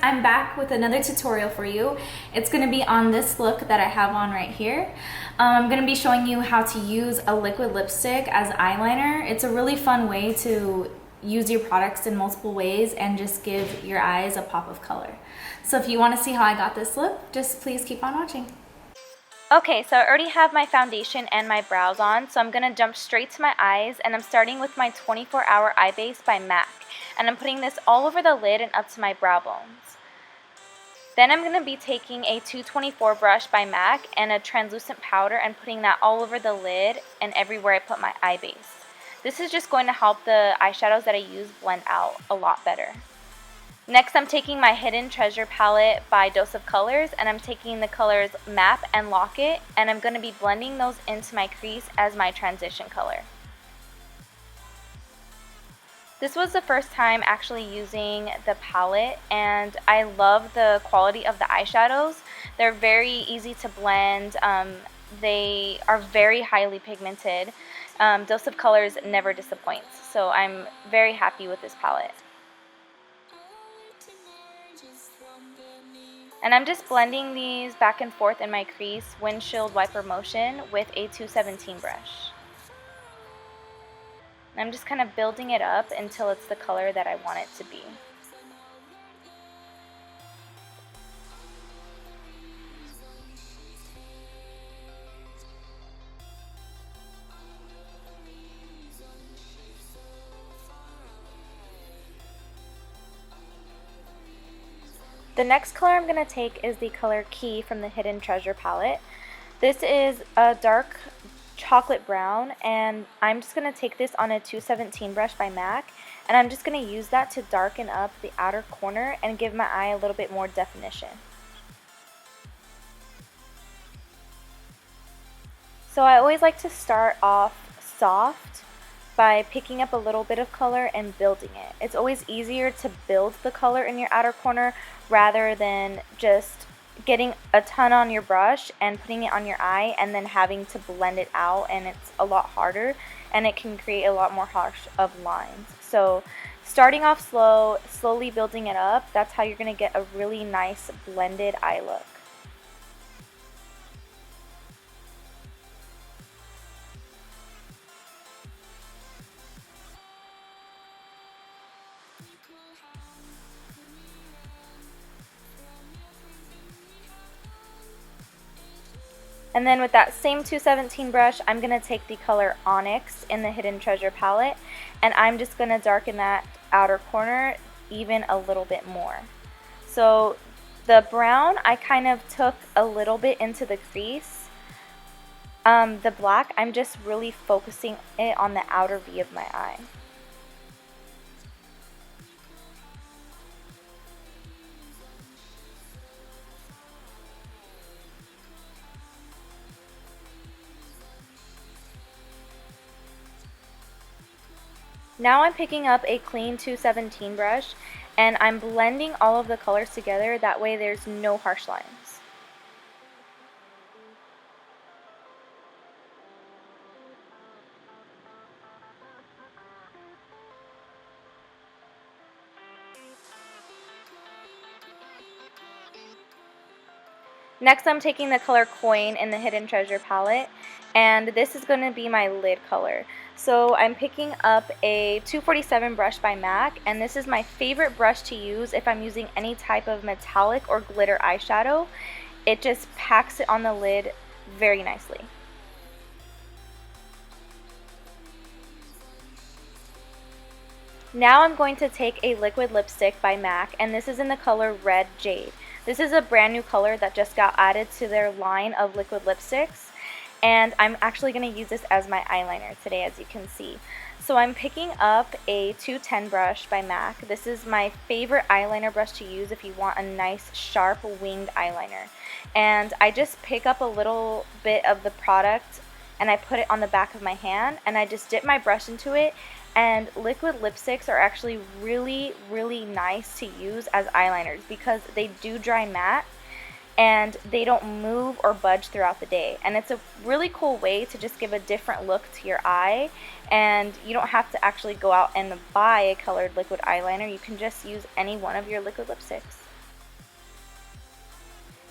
I'm back with another tutorial for you. It's going to be on this look that I have on right here. I'm going to be showing you how to use a liquid lipstick as eyeliner. It's a really fun way to use your products in multiple ways and just give your eyes a pop of color. So if you want to see how I got this look, just please keep on watching. Okay, so I already have my foundation and my brows on, so I'm going to jump straight to my eyes, and I'm starting with my 24-Hour Eye Base by MAC. And I'm putting this all over the lid and up to my brow bones. Then I'm going to be taking a 224 brush by MAC and a translucent powder and putting that all over the lid and everywhere I put my eye base. This is just going to help the eyeshadows that I use blend out a lot better. Next, I'm taking my Hidden Treasure palette by Dose of Colors, and I'm taking the colors Map and Locket, and I'm going to be blending those into my crease as my transition color. This was the first time actually using the palette, and I love the quality of the eyeshadows. They're very easy to blend. They are very highly pigmented. Dose of Colors never disappoints, so I'm very happy with this palette. And I'm just blending these back and forth in my crease, windshield wiper motion, with a 217 brush. And I'm just kind of building it up until it's the color that I want it to be. The next color I'm going to take is the color Key from the Hidden Treasure palette. This is a dark chocolate brown, and I'm just going to take this on a 217 brush by MAC, and I'm just going to use that to darken up the outer corner and give my eye a little bit more definition. So I always like to start off soft by picking up a little bit of color and building it. It's always easier to build the color in your outer corner rather than just getting a ton on your brush and putting it on your eye and then having to blend it out, and it's a lot harder and it can create a lot more harsh of lines. So starting off slow, slowly building it up, that's how you're going to get a really nice blended eye look. And then with that same 217 brush, I'm going to take the color Onyx in the Hidden Treasure palette, and I'm just going to darken that outer corner even a little bit more. So the brown, I kind of took a little bit into the crease. The black, I'm just really focusing it on the outer V of my eye. Now I'm picking up a clean 217 brush, and I'm blending all of the colors together, that way there's no harsh lines. Next, I'm taking the color Coin in the Hidden Treasure palette, and this is going to be my lid color. So I'm picking up a 247 brush by MAC, and this is my favorite brush to use if I'm using any type of metallic or glitter eyeshadow. It just packs it on the lid very nicely. Now I'm going to take a liquid lipstick by MAC, and this is in the color Red Jade. This is a brand new color that just got added to their line of liquid lipsticks, and I'm actually going to use this as my eyeliner today, as you can see. So I'm picking up a 210 brush by MAC. This is my favorite eyeliner brush to use if you want a nice sharp winged eyeliner. And I just pick up a little bit of the product and I put it on the back of my hand, and I just dip my brush into it. And liquid lipsticks are actually really, really nice to use as eyeliners because they do dry matte and they don't move or budge throughout the day. And it's a really cool way to just give a different look to your eye, and you don't have to actually go out and buy a colored liquid eyeliner. You can just use any one of your liquid lipsticks.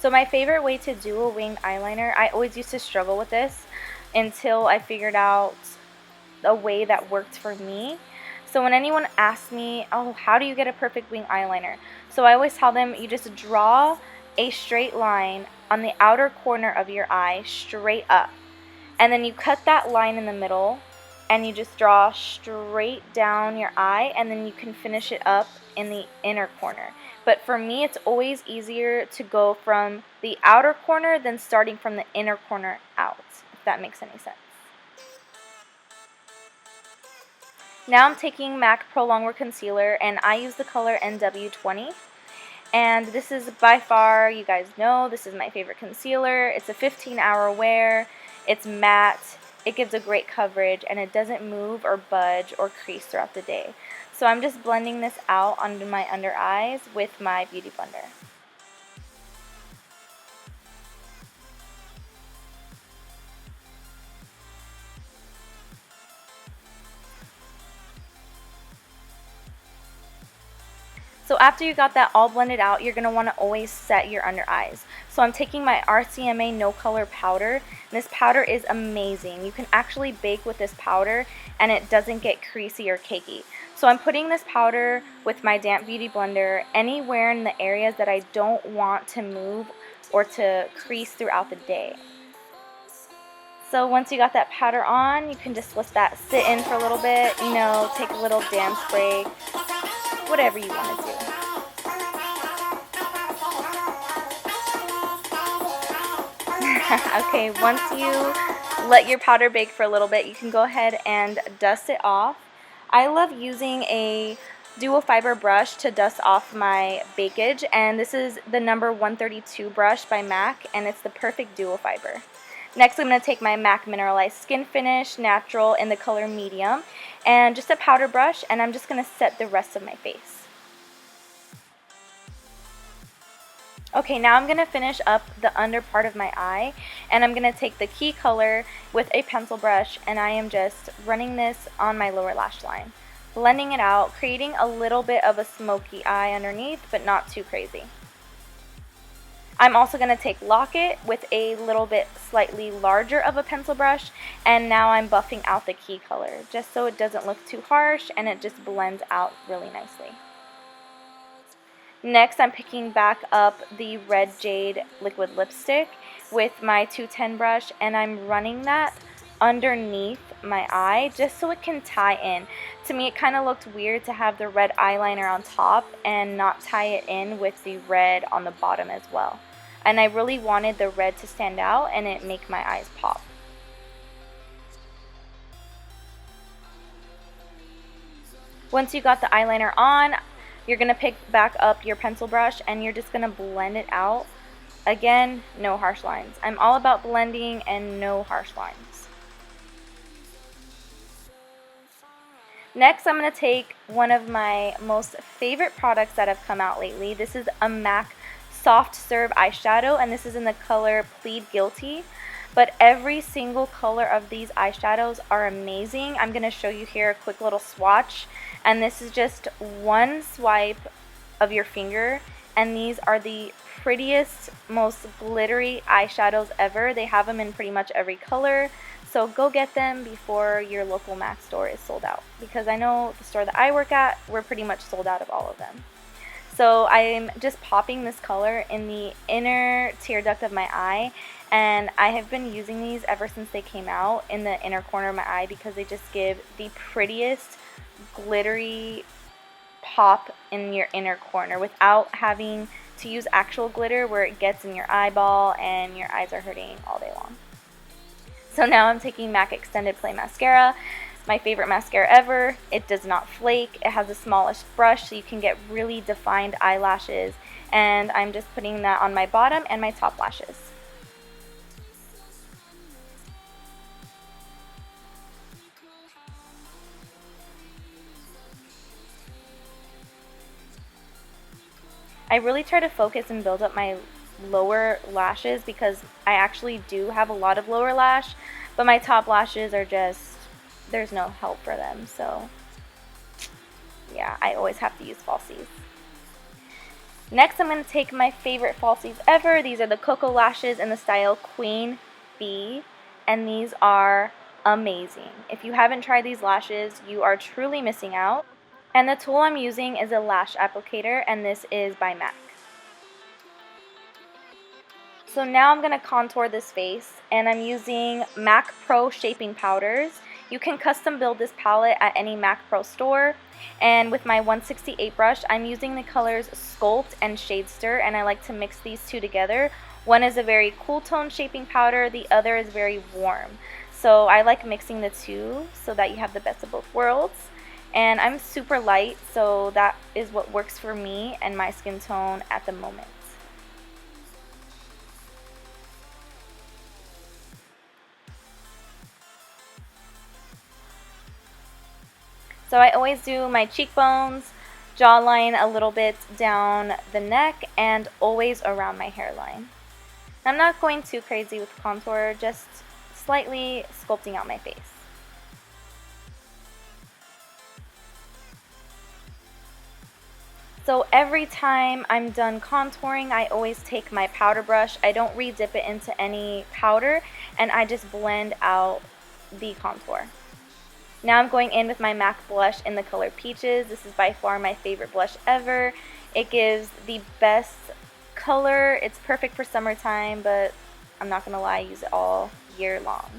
So my favorite way to do a winged eyeliner, I always used to struggle with this until I figured out a way that worked for me. So when anyone asks me, oh, how do you get a perfect wing eyeliner? So I always tell them, you just draw a straight line on the outer corner of your eye straight up. And then you cut that line in the middle and you just draw straight down your eye, and then you can finish it up in the inner corner. But for me, it's always easier to go from the outer corner than starting from the inner corner out, if that makes any sense. Now I'm taking MAC Pro Longwear Concealer, and I use the color NW20. And this is by far, you guys know, this is my favorite concealer. It's a 15-hour wear. It's matte. It gives a great coverage, and it doesn't move or budge or crease throughout the day. So I'm just blending this out onto my under eyes with my Beauty Blender. So after you got that all blended out, you're going to want to always set your under eyes. So I'm taking my RCMA No Color Powder, and this powder is amazing. You can actually bake with this powder and it doesn't get creasy or cakey. So I'm putting this powder with my damp Beauty Blender anywhere in the areas that I don't want to move or to crease throughout the day. So once you got that powder on, you can just let that sit in for a little bit, you know, take a little damp spray, whatever you want to do. Okay, once you let your powder bake for a little bit, you can go ahead and dust it off. I love using a dual fiber brush to dust off my bakage, and this is the number 132 brush by MAC, and it's the perfect dual fiber. Next, I'm going to take my MAC Mineralized Skin Finish Natural in the color medium, and just a powder brush, and I'm just going to set the rest of my face. Okay, now I'm going to finish up the under part of my eye, and I'm going to take the key color with a pencil brush, and I am just running this on my lower lash line, blending it out, creating a little bit of a smoky eye underneath, but not too crazy. I'm also going to take Lock-It with a little bit slightly larger of a pencil brush, and now I'm buffing out the key color, just so it doesn't look too harsh and it just blends out really nicely. Next, I'm picking back up the Red Jade liquid lipstick with my 210 brush, and I'm running that underneath my eye just so it can tie in. To me, it kind of looked weird to have the red eyeliner on top and not tie it in with the red on the bottom as well. And I really wanted the red to stand out and it make my eyes pop. Once you got the eyeliner on, you're going to pick back up your pencil brush and you're just going to blend it out. Again, no harsh lines. I'm all about blending and no harsh lines. Next, I'm going to take one of my most favorite products that have come out lately. This is a MAC Soft Serve Eyeshadow, and this is in the color Plead Guilty. But every single color of these eyeshadows are amazing. I'm going to show you here a quick little swatch. And this is just one swipe of your finger, and these are the prettiest, most glittery eyeshadows ever. They have them in pretty much every color, so go get them before your local MAC store is sold out, because I know the store that I work at, we're pretty much sold out of all of them. So I'm just popping this color in the inner tear duct of my eye, and I have been using these ever since they came out in the inner corner of my eye because they just give the prettiest glittery pop in your inner corner without having to use actual glitter where it gets in your eyeball and your eyes are hurting all day long. So now I'm taking MAC Extended Play Mascara, my favorite mascara ever. It does not flake. It has the smallest brush so you can get really defined eyelashes, and I'm just putting that on my bottom and my top lashes. I really try to focus and build up my lower lashes because I actually do have a lot of lower lash, but my top lashes are just, there's no help for them, so yeah, I always have to use falsies. Next, I'm going to take my favorite falsies ever. These are the Cocoa Lashes in the style Queen Bee, and these are amazing. If you haven't tried these lashes, you are truly missing out. And the tool I'm using is a lash applicator, and this is by MAC. So now I'm going to contour this face, and I'm using MAC Pro shaping powders. You can custom build this palette at any MAC Pro store. And with my 168 brush, I'm using the colors Sculpt and Shade Stir, and I like to mix these two together. One is a very cool tone shaping powder, the other is very warm. So I like mixing the two so that you have the best of both worlds. And I'm super light, so that is what works for me and my skin tone at the moment. So I always do my cheekbones, jawline a little bit down the neck, and always around my hairline. I'm not going too crazy with contour, just slightly sculpting out my face. So every time I'm done contouring, I always take my powder brush. I don't re-dip it into any powder, and I just blend out the contour. Now I'm going in with my MAC blush in the color Peaches. This is by far my favorite blush ever. It gives the best color. It's perfect for summertime, but I'm not going to lie, I use it all year long.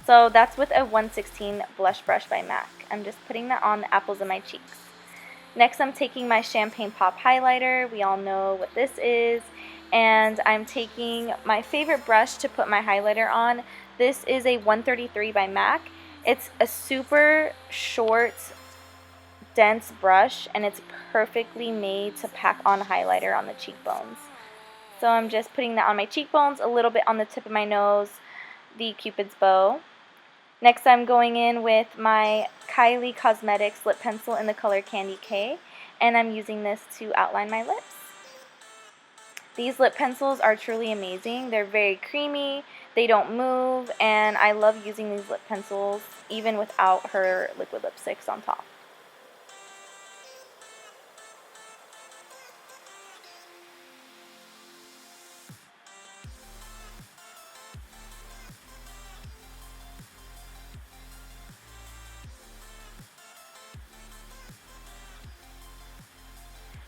So that's with a 116 blush brush by MAC. I'm just putting that on the apples of my cheeks. Next, I'm taking my Champagne Pop highlighter. We all know what this is. And I'm taking my favorite brush to put my highlighter on. This is a 133 by MAC. It's a super short, dense brush, and it's perfectly made to pack on highlighter on the cheekbones. So I'm just putting that on my cheekbones, a little bit on the tip of my nose, the Cupid's bow. Next, I'm going in with my Kylie Cosmetics lip pencil in the color Candy K, and I'm using this to outline my lips. These lip pencils are truly amazing. They're very creamy, they don't move, and I love using these lip pencils even without her liquid lipsticks on top.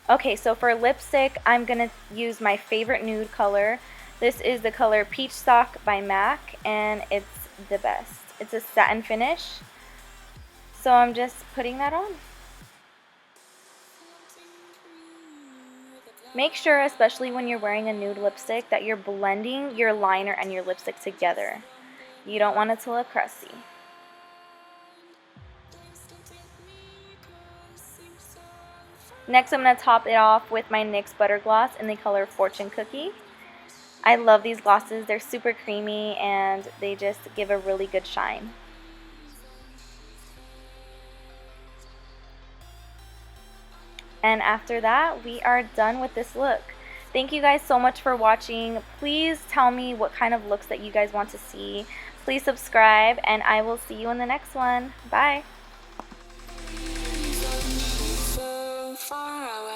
Okay, so for lipstick, I'm going to use my favorite nude color. This is the color Peach Stock by MAC, and it's the best. It's a satin finish, so I'm just putting that on. Make sure, especially when you're wearing a nude lipstick, that you're blending your liner and your lipstick together. You don't want it to look crusty. Next, I'm going to top it off with my NYX Butter Gloss in the color Fortune Cookie. I love these glosses. They're super creamy and they just give a really good shine. And after that, we are done with this look. Thank you guys so much for watching. Please tell me what kind of looks that you guys want to see. Please subscribe, and I will see you in the next one. Bye. Far away.